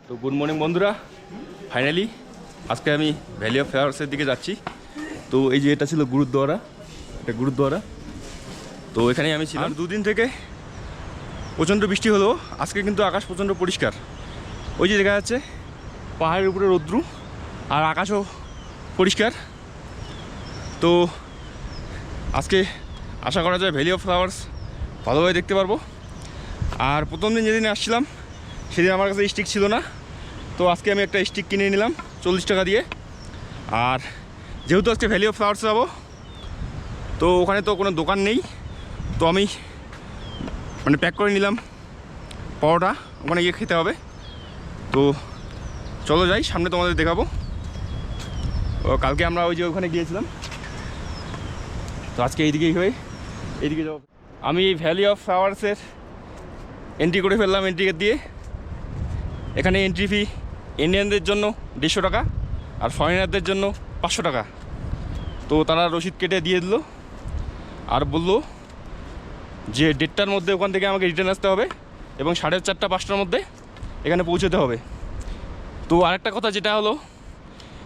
তো good morning বন্ধুরা, finally আজকে আমি ভ্যালি অফ ফ্লাওয়ার্সের দিকে যাচ্ছি। তো এই যে এটা ছিল গুরুদ্বারা, এটা গুরুদ্বারা। তো এখানেই আমি ছিলাম। দুদিন থেকে প্রচণ্ড বৃষ্টি হলো, আজকে কিন্তু আকাশ প্রচণ্ড পরিষ্কার। ওই যে দেখা যাচ্ছে পাহাড়ের উপরে রৌদ্রু, আর আকাশও পরিষ্কার। তো আজকে আশা করা যায় ভ্যালি অফ ফ্লাওয়ার্স ভালোভাবে দেখতে পারবো। আর প্রথম দিন যেদিন আসছিলাম সেদিন আমার কাছে স্টিক ছিল না, তো আজকে আমি একটা স্টিক কিনে নিলাম 40 টাকা দিয়ে। আর যেহেতু আজকে ভ্যালি অফ ফ্লাওয়ার্স যাবো, তো ওখানে তো কোনো দোকান নেই, তো আমি মানে প্যাক করে নিলাম পরোটা, ওখানে গিয়ে খেতে হবে। তো চলো যাই, সামনে তোমাদের দেখাবো। কালকে আমরা ওই যে ওখানে গিয়েছিলাম, তো আজকে এইদিকেই হয়ে এইদিকে যাবো। আমি এই ভ্যালি অফ ফ্লাওয়ার্সের এন্ট্রি করে ফেললাম এন্ট্রি গেট দিয়ে। এখানে এন্ট্রি ফি ইন্ডিয়ানদের জন্য 150 টাকা আর ফরেনারদের জন্য 500 টাকা। তো তারা রসিদ কেটে দিয়ে দিল আর বলল যে 1:30টার মধ্যে ওখান থেকে আমাকে রিটার্ন আসতে হবে এবং 4:30 5টার মধ্যে এখানে পৌঁছতে হবে। তো আরেকটা কথা যেটা হলো,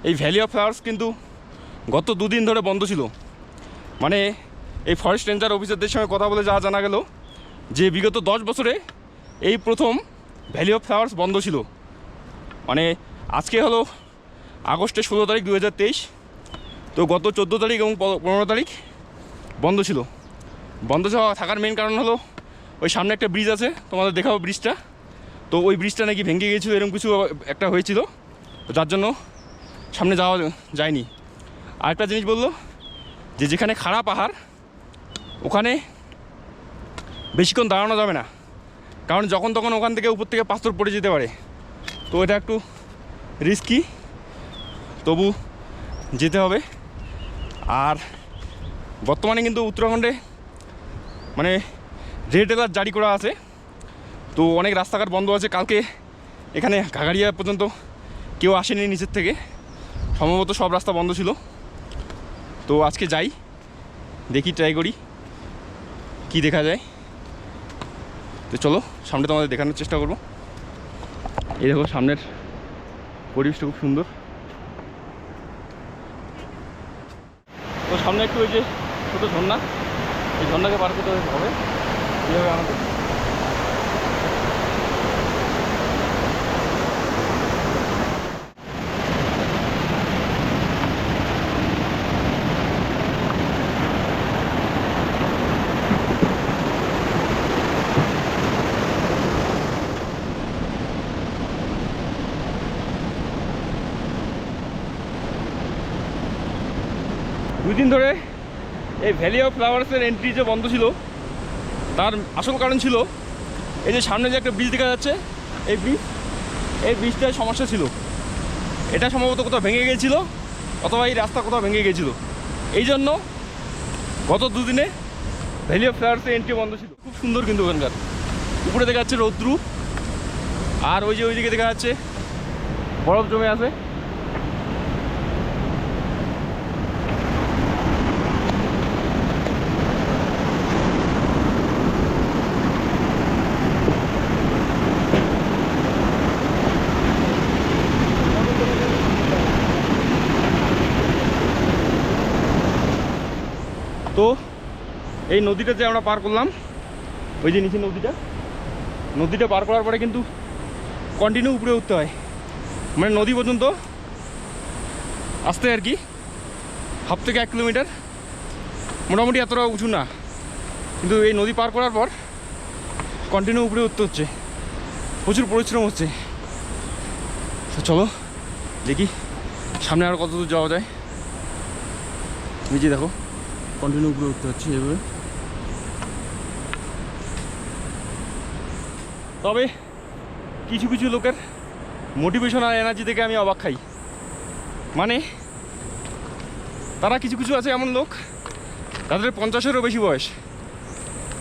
এই ভ্যালি অফ ফ্লাওয়ার্স কিন্তু গত দুদিন ধরে বন্ধ ছিল। মানে এই ফরেস্ট রেঞ্জার অফিসারদের সঙ্গে কথা বলে যা জানা গেল যে বিগত 10 বছরে এই প্রথম ভ্যালি অফ ফ্লাওয়ার্স বন্ধ ছিল। মানে আজকে হলো আগস্টের 16 তারিখ 2023। তো গত 14 তারিখ এবং 15 তারিখ বন্ধ ছিল। বন্ধ থাকার মেন কারণ হলো ওই সামনে একটা ব্রিজ আছে, তোমাদের দেখাবো ব্রিজটা। তো ওই ব্রিজটা নাকি ভেঙে গিয়েছিল, এরকম কিছু একটা হয়েছিল, তো যার জন্য সামনে যাওয়া যায়নি। আরেকটা জিনিস বললো যে যেখানে খাড়া পাহাড় ওখানে বেশিক্ষণ দাঁড়ানো যাবে না, কারণ যখন তখন ওখান থেকে উপর থেকে পাথর পড়ে যেতে পারে। তো এটা একটু রিস্কি, তবু যেতে হবে। আর বর্তমানে কিন্তু উত্তরাখণ্ডে মানে রেড অ্যালার্ট জারি করা আছে, তো অনেক রাস্তাঘাট বন্ধ আছে। কালকে এখানে ঘাগাড়িয়া পর্যন্ত কেউ আসেনি নিচের থেকে, সম্ভবত সব রাস্তা বন্ধ ছিল। তো আজকে যাই, দেখি, ট্রাই করি কি দেখা যায়। তো চলো সামনে তোমাদের দেখানোর চেষ্টা করবো। এই দেখো সামনের পরিবেশটা খুব সুন্দর। তো সামনে একটু ওই যে ছোটো ঝর্ণা, এই ঝর্ণাকে পার করতে হবে কীভাবে আমাদের। দুদিন ধরে এই ভ্যালি অফ ফ্লাওয়ার্সের এন্ট্রি যে বন্ধ ছিল, তার আসল কারণ ছিল এই যে সামনে যে একটা ব্রিজ দেখা যাচ্ছে, এই ব্রিজটার সমস্যা ছিল। এটা সম্ভবত কোথাও ভেঙে গিয়েছিল, অথবা এই রাস্তা কোথাও ভেঙে গিয়েছিল। এই জন্য গত দুদিনে ভ্যালি অফ ফ্লাওয়ার্সের এন্ট্রি বন্ধ ছিল। খুব সুন্দর কিন্তু ওখানকার, উপরে দেখা যাচ্ছে রৌদ্রু, আর ওই যে ওইদিকে দেখা যাচ্ছে বরফ জমে আছে। তো এই নদীটা যে আমরা পার করলাম, ওই যে নিচে নদীটা পার করার পরে কিন্তু কন্টিনিউ উপরে উঠতে হয়, মানে নদী পর্যন্ত আসতে আর কি, 1.5 থেকে 1 কিলোমিটার। মোটামুটি এতটা উঁচু না, কিন্তু এই নদী পার করার পর কন্টিনিউ উপরে উঠতে হচ্ছে, প্রচুর পরিশ্রম হচ্ছে। তো চলো দেখি সামনে আর কত দূর যাওয়া যায়। নিচে দেখো কন্টিনিউ উপরে উঠতে হচ্ছে এভাবে। তবে কিছু কিছু লোকের মোটিভেশন আর এনার্জি থেকে আমি অবাক খাই। মানে তারা কিছু কিছু আছে এমন লোক, তাদের 50-এরও বেশি বয়স,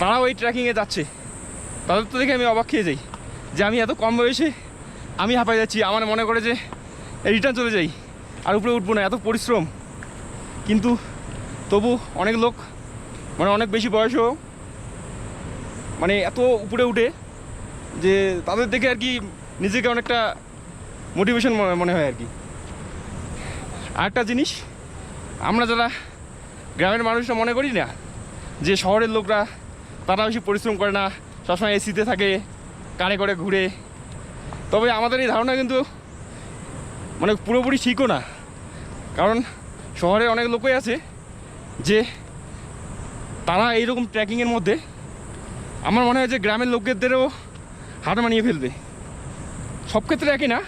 তারাও এই ট্রেকিংয়ে যাচ্ছে। তাদের তো দেখে আমি অবাক খেয়ে যাই যে আমি এত কম বয়সে আমি হাঁপাই যাচ্ছি। আমার মনে করে যে রিটার্ন চলে যাই আর উপরে উঠবো না, এত পরিশ্রম। কিন্তু তবু অনেক লোক মানে অনেক বেশি বয়সও মানে এত উপরে উঠে যে তাদের দেখে আর কি নিজেকে অনেকটা মোটিভেশন মনে হয় আর কি। আরেকটা জিনিস, আমরা যারা গ্রামের মানুষরা মনে করি না যে শহরের লোকরা তারা বেশি পরিশ্রম করে না, সবসময় এসিতে থাকে, কারে করে ঘুরে, তবে আমাদের এই ধারণা কিন্তু মানে পুরোপুরি ঠিকও না। কারণ শহরে অনেক লোকই আছে যে তারা এইরকম ট্রেকিংয়ের মধ্যে আমার মনে হয় যে গ্রামের লোকদেরও হার মানিয়ে ফেলবে। সব ক্ষেত্রে একই না,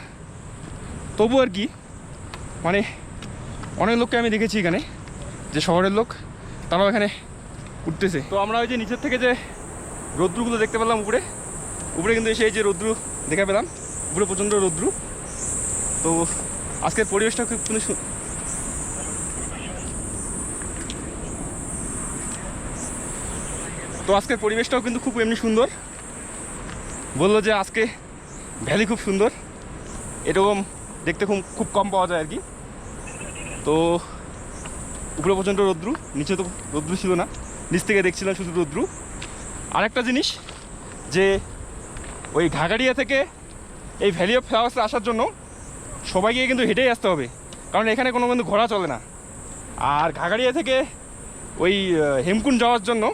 তবু আর কি মানে অনেক লোককে আমি দেখেছি এখানে যে শহরের লোক তারাও এখানে উঠতেছে। তো আমরা ওই যে নিচের থেকে যে রৌদ্রগুলো দেখতে পেলাম উপরে উপরে কিন্তু এসে এই যে রৌদ্র দেখা পেলাম, উপরে প্রচণ্ড রৌদ্র। তো আজকের পরিবেশটা খুব আজকের পরিবেশটাও কিন্তু খুব এমনি সুন্দর। বললো যে আজকে ভ্যালি খুব সুন্দর, এরকম দেখতে খুব কম পাওয়া যায় আর কি। তো উপরে প্রচণ্ড রৌদ্র, নিচে তো রৌদ্র ছিল না, নিচ থেকে দেখছিলাম শুধু রৌদ্র। আরেকটা জিনিস যে ওই ঘাগাড়িয়া থেকে এই ভ্যালি অফ ফ্লাওয়ার্সে আসার জন্য সবাইকে কিন্তু হেঁটেই আসতে হবে, কারণ এখানে কোনো কিন্তু ঘোড়া চলে না। আর ঘাগাড়িয়া থেকে ওই হেমকুণ্ড যাওয়ার জন্য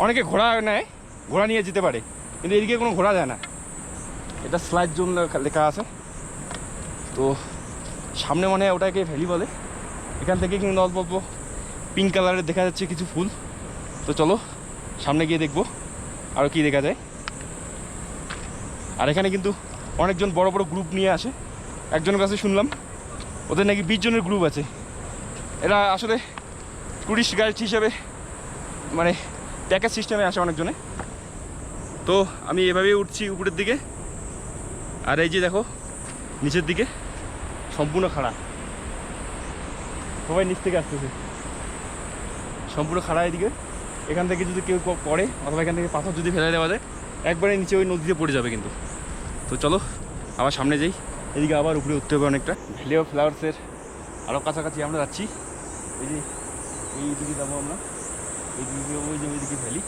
অনেকে ঘোড়া নেয়, ঘোড়া নিয়ে যেতে পারে, কিন্তু এদিকে কোনো ঘোড়া যায় না। এটা স্লাইড জোন লেখা আছে। তো সামনে মনে হয় ওটাকে ভ্যালি বলে। এখান থেকে কিন্তু অল্প অল্প পিঙ্ক কালারের দেখা যাচ্ছে কিছু ফুল। তো চলো সামনে গিয়ে দেখবো আরও কী দেখা যায়। আর এখানে কিন্তু অনেকজন বড় বড় গ্রুপ নিয়ে আসে। একজনের কাছে শুনলাম ওদের নাকি 20 জনের গ্রুপ আছে। এরা আসলে টুরিস্ট গাইড হিসেবে মানে প্যাকেজ সিস্টেমে আসে অনেকজনে। তো আমি এভাবেই উঠছি উপরের দিকে, আর এই যে দেখো নিচের দিকে সম্পূর্ণ খাড়া, সবাই নিচ থেকে আসতেছে, সম্পূর্ণ খাড়া এদিকে। এখান থেকে যদি কেউ পড়ে অথবা এখান থেকে পাথর যদি ফেলে দেওয়া যায় একবারে নিচে ওই নদীতে পড়ে যাবে কিন্তু। তো চলো আবার সামনে যাই, এদিকে আবার উপরে উঠতে হবে অনেকটা। ভ্যালি অফ ফ্লাওয়ার্সের আরও কাছাকাছি আমরা যাচ্ছি। এই যে এই দিকে যাবো আমরা, এই দিকে ওই যে ওইদিকে ভ্যালি।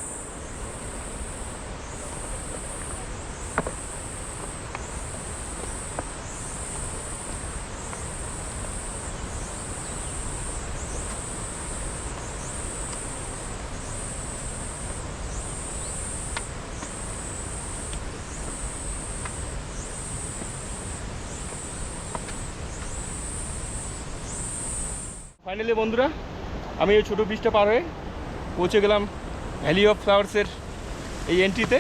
ফাইনালি বন্ধুরা আমি এই ছোটো ব্রিজটা পার হয়ে পৌঁছে গেলাম ভ্যালি অফ ফ্লাওয়ার্সের এই এন্ট্রিতে।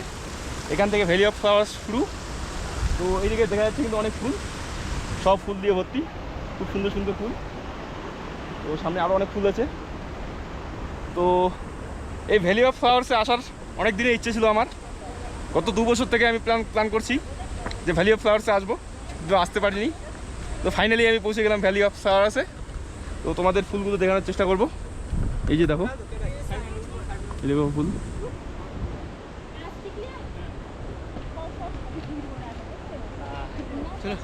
এখান থেকে ভ্যালি অফ ফ্লাওয়ার্স শুরু। তো এইদিকে দেখা যাচ্ছে কিন্তু অনেক ফুল, সব ফুল দিয়ে ভর্তি, খুব সুন্দর সুন্দর ফুল। তো সামনে আরও অনেক ফুল আছে। তো এই ভ্যালি অফ ফ্লাওয়ার্সে আসার অনেক দিনের ইচ্ছে ছিল আমার। গত 2 বছর থেকে আমি প্ল্যান করছি যে ভ্যালি অফ ফ্লাওয়ার্সে আসবো, কিন্তু আসতে পারিনি। তো ফাইনালি আমি পৌঁছে গেলাম ভ্যালি অফ ফ্লাওয়ার্সে। তো তোমাদের ফুলগুলো দেখানোর চেষ্টা করব। এই যে দেখো এরকম ফুল। चलो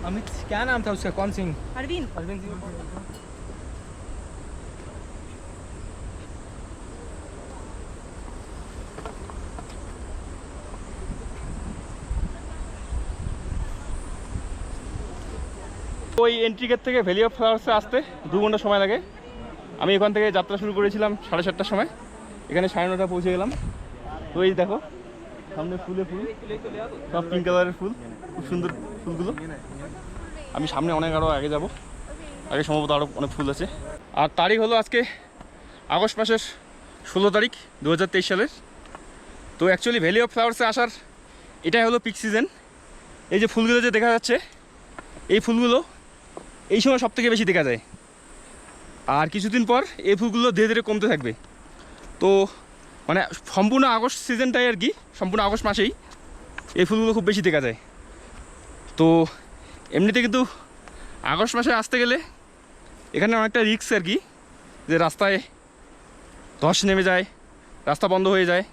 अमित, क्या नाम था उसका? कौन सिंह? अरविंद। अरविंद सिंह। ওই এন্ট্রি গেট থেকে ভ্যালি অফ ফ্লাওয়ার্সে আসতে 2 ঘন্টা সময় লাগে। আমি এখান থেকে যাত্রা শুরু করেছিলাম 7:30টার সময়, এখানে 9:30 পৌঁছে গেলাম। তো এই দেখো সামনে ফুলে ফুল, সব পিঙ্ক কালারের ফুল, খুব সুন্দর ফুলগুলো। আমি সামনে অনেক আরও আগে যাব, আগে সম্ভবত আরও অনেক ফুল আছে। আর তারিখ হলো আজকে আগস্ট মাসের 16 তারিখ 2023 সালের। তো অ্যাকচুয়ালি ভ্যালি অফ ফ্লাওয়ার্সে আসার এটাই হলো পিক সিজন। এই যে ফুলগুলো যে দেখা যাচ্ছে, এই ফুলগুলো এই সময় সব থেকে বেশি দেখা যায়। আর কিছুদিন পর এই ফুলগুলো ধীরে ধীরে কমতে থাকবে। তো মানে সম্পূর্ণ আগস্ট সিজনটাই আর কি, সম্পূর্ণ আগস্ট মাসেই এই ফুলগুলো খুব বেশি দেখা যায়। তো এমনিতে কিন্তু আগস্ট মাসে আসতে গেলে এখানে অনেকটা রিস্ক আর কি, যে রাস্তায় ধস নেমে যায়, রাস্তা বন্ধ হয়ে যায়।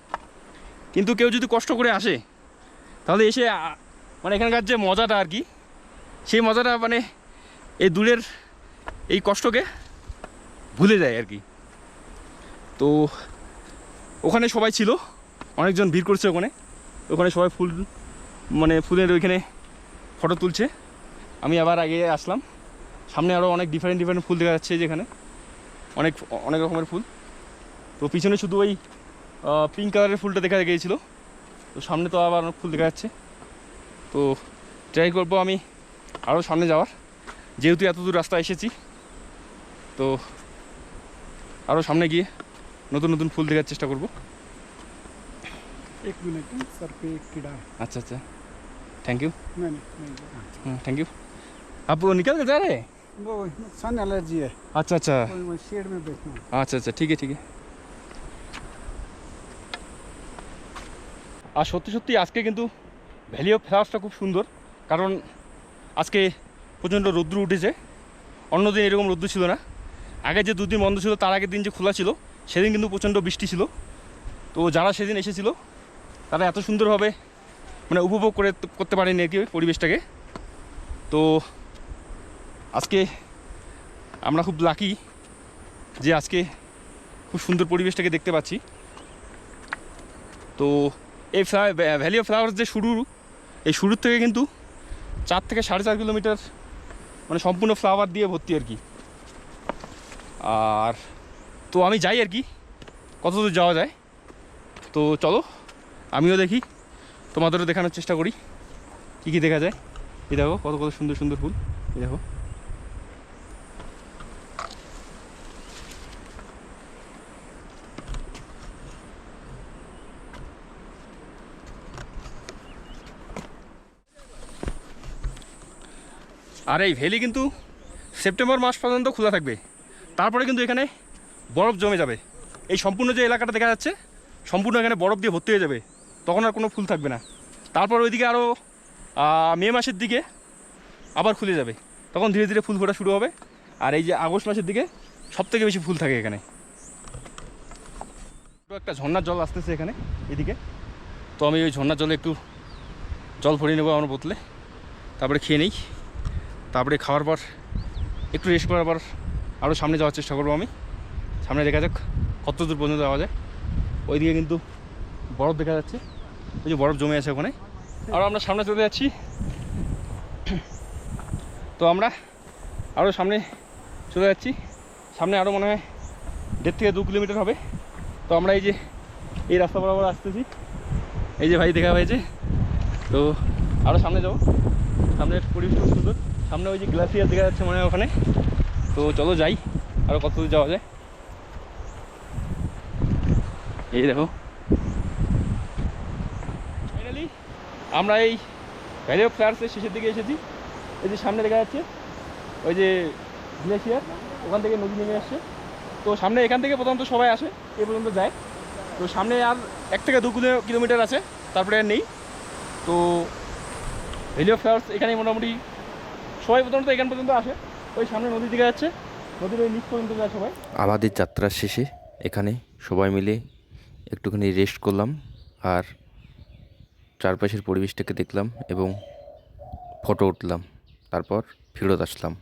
কিন্তু কেউ যদি কষ্ট করে আসে তাহলে এসে মানে এখানকার যে মজাটা আর কি, সেই মজাটা মানে এই দূরের এই কষ্টকে ভুলে যায় আর কি। তো ওখানে সবাই ছিল, অনেকজন ভিড় করছে ওখানে। ওখানে সবাই ফুল মানে ফুলের ওইখানে ফটো তুলছে। আমি আবার আগে আসলাম। সামনে আরও অনেক ডিফারেন্ট ডিফারেন্ট ফুল দেখা যাচ্ছে যেখানে, অনেক অনেক রকমের ফুল। তো পিছনে শুধু ওই পিঙ্ক কালারের ফুলটা দেখা গিয়েছিলো, তো সামনে তো আবার অনেক ফুল দেখা যাচ্ছে। তো ট্রাই করবো আমি আরও সামনে যাওয়ার, যেহেতু এত দূর রাস্তা এসেছি। তো আরও সামনে গিয়ে নতুন নতুন ফুল দেখার চেষ্টা করব। 1 मिनट सर पे एक कीड़ा है। अच्छा अच्छा, थैंक यू। नहीं थैंक यू। आप वो निकल कर जा रहे हैं? वो सन एलर्जी है, अच्छा अच्छा वो शेड में बैठना है। আচ্ছা আচ্ছা, ঠিক আছে ঠিক আছে। আর সত্যি সত্যি আজকে কিন্তু ভ্যালি অফ ফ্লাওয়ার্সটা খুব সুন্দর, কারণ আজকে প্রচণ্ড রৌদ্র উঠেছে। অন্যদিন এরকম রৌদ্র ছিল না। আগে যে দুদিন বন্ধ ছিল তার আগের দিন যে খোলা ছিল সেদিন কিন্তু প্রচণ্ড বৃষ্টি ছিল। তো যারা সেদিন এসেছিল তারা এত সুন্দরভাবে মানে উপভোগ করতে পারেনি আর কি পরিবেশটাকে। তো আজকে আমরা খুব লাকি যে আজকে খুব সুন্দর পরিবেশটাকে দেখতে পাচ্ছি। তো এই ভ্যালি অফ ফ্লাওয়ার্স যে এই শুরুর থেকে কিন্তু 4 থেকে 4.5 কিলোমিটার মানে সম্পূর্ণ ফ্লাওয়ার দিয়ে ভর্তি আর কি। আর তো আমি যাই আর কি, কত দূর যাওয়া যায়। তো চলো আমিও দেখি, তোমাদেরও দেখানোর চেষ্টা করি কী কী দেখা যায়। এই দেখো কত কত সুন্দর সুন্দর ফুল, এই দেখো। আর এই ভ্যালি কিন্তু সেপ্টেম্বর মাস পর্যন্ত খোলা থাকবে, তারপরে কিন্তু এখানে বরফ জমে যাবে। এই সম্পূর্ণ যে এলাকাটা দেখা যাচ্ছে সম্পূর্ণ এখানে বরফ দিয়ে ভর্তি হয়ে যাবে, তখন আর কোনো ফুল থাকবে না। তারপর ওইদিকে আরও মে মাসের দিকে আবার খুলে যাবে, তখন ধীরে ধীরে ফুল ফোটা শুরু হবে। আর এই যে আগস্ট মাসের দিকে সবথেকে বেশি ফুল থাকে এখানে। একটা ঝর্ণার জল আসতেছে এখানে এদিকে, তো আমি ওই ঝর্ণার জলে একটু জল ভরিয়ে নেবো আমার বোতলে, তারপরে খেয়ে নিই। তারপরে খাওয়ার পর একটু রেস্ট করার পর আরও সামনে যাওয়ার চেষ্টা করবো আমি। সামনে দেখা যাক কত দূর পর্যন্ত যাওয়া যায়। ওইদিকে কিন্তু বরফ দেখা যাচ্ছে, ওই যে বরফ জমে আছে ওখানে। আর আমরা সামনে চলে যাচ্ছি। তো আমরা আরও সামনে চলে যাচ্ছি, সামনে আরও মনে হয় 1.5 থেকে 2 কিলোমিটার হবে। তো আমরা এই রাস্তা বরাবর আসতেছি, এই যে ভাই দেখা হয়েছে। তো আরও সামনে যাবো, সামনের পরিবেশ খুব সুন্দর। সামনে ওই যে গ্লাসিয়ার দেখা যাচ্ছে মনে হয় ওখানে। তো চলো যাই, আরও কত দূর যাওয়া যায়। এই দেখো ফাইনালি আমরা এই ভ্যালি অফ ফ্লাওয়ার্সের শেষের দিকে এসেছি। এই যে সামনে দেখা যাচ্ছে ওই যে গ্লেসিয়ার, ওখান থেকে নদী নেমে আসছে। তো সামনে এখান থেকে প্রথমত সবাই আসে, এ পর্যন্ত যায়। তো সামনে আর 1 থেকে 2 কিলোমিটার আছে, তারপরে আর নেই। তো ভ্যালি অফ ফ্লাওয়ার্স এখানেই মোটামুটি সবাই প্রথমত এখান পর্যন্ত আসে। ওই সামনে নদী দিকে যাচ্ছে, নদীর ওই নিচ পর্যন্ত যায় সবাই। আমাদের যাত্রার শেষে এখানে সবাই মিলে একটুখানি রেস্ট করলাম আর চারপাশের পরিবেশটাকে দেখলাম এবং ফটো উঠলাম, তারপর ফেরত আসলাম।